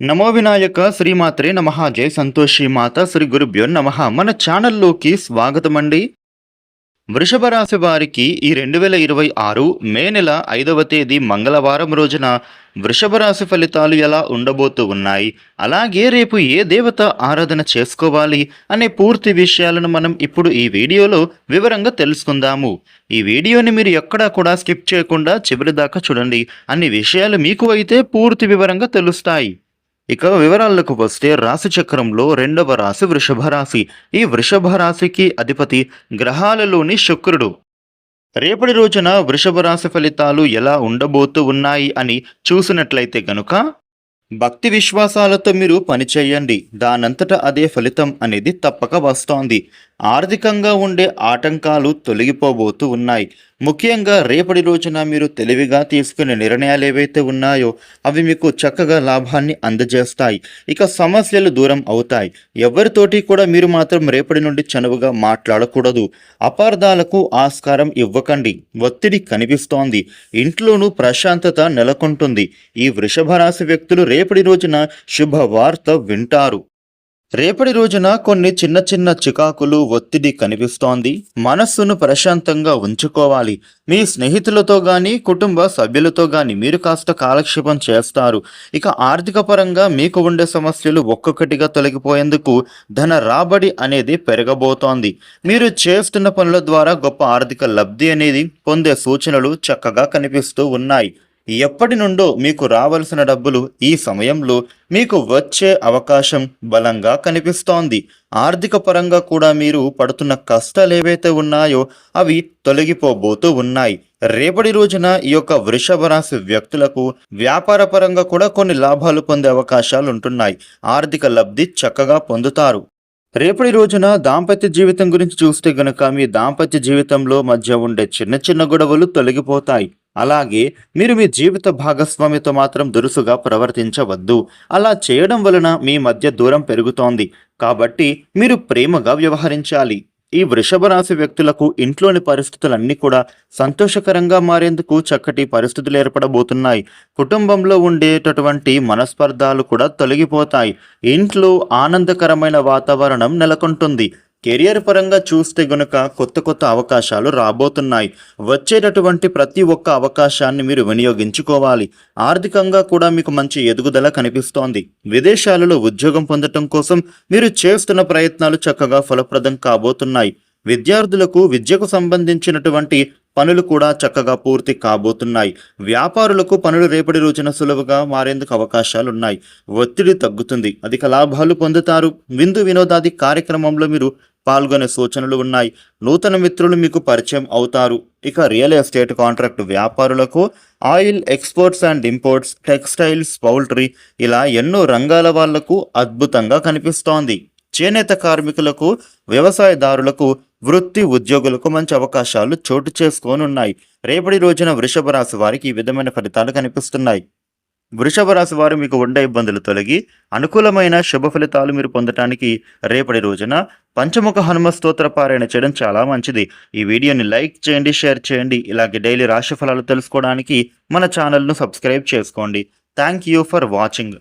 నమో వినాయక శ్రీమాత్రే నమః జై సంతోషి మాత శ్రీ గురుభ్యో నమః. మన ఛానల్లోకి స్వాగతమండి. వృషభ రాశి వారికి ఈ 2026 మే నెల 5వ తేదీ మంగళవారం రోజున వృషభ రాశి ఫలితాలు ఎలా ఉండబోతూ ఉన్నాయి, అలాగే రేపు ఏ దేవత ఆరాధన చేసుకోవాలి అనే పూర్తి విషయాలను మనం ఇప్పుడు ఈ వీడియోలో వివరంగా తెలుసుకుందాము. ఈ వీడియోని మీరు ఎక్కడా కూడా స్కిప్ చేయకుండా చివరి దాకా చూడండి. అన్ని విషయాలు మీకు అయితే పూర్తి వివరంగా తెలుస్తాయి. ఇక వివరాలకు వస్తే రాశి చక్రంలో రెండవ రాశి వృషభ రాశి. ఈ వృషభ రాశికి అధిపతి గ్రహాలలోని శుక్రుడు. రేపటి రోజున వృషభ రాశి ఫలితాలు ఎలా ఉండబోతూ ఉన్నాయి అని చూసినట్లయితే గనుక, భక్తి విశ్వాసాలతో మీరు పనిచేయండి, దానంతట అదే ఫలితం అనేది తప్పక వస్తోంది. ఆర్థికంగా ఉండే ఆటంకాలు తొలగిపోబోతూ ఉన్నాయి. ముఖ్యంగా రేపటి రోజున మీరు తెలివిగా తీసుకునే నిర్ణయాలు ఏవైతే ఉన్నాయో అవి మీకు చక్కగా లాభాన్ని అందజేస్తాయి. ఇక సమస్యలు దూరం అవుతాయి. ఎవరితోటి కూడా మీరు మాత్రం రేపటి నుండి చనువుగా మాట్లాడకూడదు. అపార్థాలకు ఆస్కారం ఇవ్వకండి. ఒత్తిడి కనిపిస్తోంది. ఇంట్లోనూ ప్రశాంతత నెలకొంటుంది. ఈ వృషభ రాశి వ్యక్తులు రేపటి రోజున శుభవార్త వింటారు. రేపటి రోజున కొన్ని చిన్న చిన్న చికాకులు, ఒత్తిడి కనిపిస్తోంది. మనస్సును ప్రశాంతంగా ఉంచుకోవాలి. మీ స్నేహితులతో గాని, కుటుంబ సభ్యులతో గాని మీరు కాస్త కాలక్షేపం చేస్తారు. ఇక ఆర్థిక పరంగా మీకు ఉండే సమస్యలు ఒక్కొక్కటిగా తొలగిపోయేందుకు ధన రాబడి అనేది పెరగబోతోంది. మీరు చేస్తున్న పనుల ద్వారా గొప్ప ఆర్థిక లబ్ధి అనేది పొందే సూచనలు చక్కగా కనిపిస్తూ ఉన్నాయి. ఎప్పటి నుండో మీకు రావలసిన డబ్బులు ఈ సమయంలో మీకు వచ్చే అవకాశం బలంగా కనిపిస్తోంది. ఆర్థిక పరంగా కూడా మీరు పడుతున్న కష్టాలు ఏవైతే ఉన్నాయో అవి తొలగిపోబోతూ ఉన్నాయి. రేపటి రోజున ఈ యొక్క వృషభ రాశి వ్యక్తులకు వ్యాపార పరంగా కూడా కొన్ని లాభాలు పొందే అవకాశాలు ఉంటున్నాయి. ఆర్థిక లబ్ధి చక్కగా పొందుతారు. రేపటి రోజున దాంపత్య జీవితం గురించి చూస్తే గనుక, మీ దాంపత్య జీవితంలో మధ్య ఉండే చిన్న చిన్న గొడవలు తొలగిపోతాయి. అలాగే మీరు మీ జీవిత భాగస్వామితో మాత్రం దురుసుగా ప్రవర్తించవద్దు. అలా చేయడం వలన మీ మధ్య దూరం పెరుగుతోంది. కాబట్టి మీరు ప్రేమగా వ్యవహరించాలి. ఈ వృషభ రాశి వ్యక్తులకు ఇంట్లోని పరిస్థితులన్నీ కూడా సంతోషకరంగా మారేందుకు చక్కటి పరిస్థితులు ఏర్పడబోతున్నాయి. కుటుంబంలో ఉండేటటువంటి మనస్పర్ధాలు కూడా తొలగిపోతాయి. ఇంట్లో ఆనందకరమైన వాతావరణం నెలకొంటుంది. కెరియర్ పరంగా చూస్తే గనుక కొత్త కొత్త అవకాశాలు రాబోతున్నాయి. వచ్చేటటువంటి ప్రతి ఒక్క అవకాశాన్ని మీరు వినియోగించుకోవాలి. ఆర్థికంగా కూడా మీకు మంచి ఎదుగుదల కనిపిస్తోంది. విదేశాలలో ఉద్యోగం పొందటం కోసం మీరు చేస్తున్న ప్రయత్నాలు చక్కగా ఫలప్రదం కాబోతున్నాయి. విద్యార్థులకు విద్యకు సంబంధించినటువంటి పనులు కూడా చక్కగా పూర్తి కాబోతున్నాయి. వ్యాపారులకు పనులు రేపటి రోజున సులువుగా మారేందుకు అవకాశాలున్నాయి. ఒత్తిడి తగ్గుతుంది. అధిక లాభాలు పొందుతారు. విందు వినోదాది కార్యక్రమంలో మీరు పాల్గొనే సూచనలు ఉన్నాయి. నూతన మిత్రులు మీకు పరిచయం అవుతారు. ఇక రియల్ ఎస్టేట్, కాంట్రాక్ట్ వ్యాపారులకు, oil exports and imports, textiles, poultry ఇలా ఎన్నో రంగాల వాళ్లకు అద్భుతంగా కనిపిస్తోంది. చేనేత కార్మికులకు, వ్యవసాయదారులకు, వృత్తి ఉద్యోగులకు మంచి అవకాశాలు చోటు చేసుకోనున్నాయి. రేపటి రోజున వృషభ రాశి వారికి ఈ విధమైన ఫలితాలు కనిపిస్తున్నాయి. వృషభ రాశి వారు మీకు ఉండే ఇబ్బందులు తొలగి అనుకూలమైన శుభ ఫలితాలు మీరు పొందటానికి రేపటి రోజున పంచముఖ హనుమ స్తోత్ర పారాయణ చేయడం చాలా మంచిది. ఈ వీడియోని లైక్ చేయండి, షేర్ చేయండి. ఇలాగే డైలీ రాశి ఫలాలు తెలుసుకోవడానికి మన ఛానల్ను సబ్స్క్రైబ్ చేసుకోండి. Thank you for watching.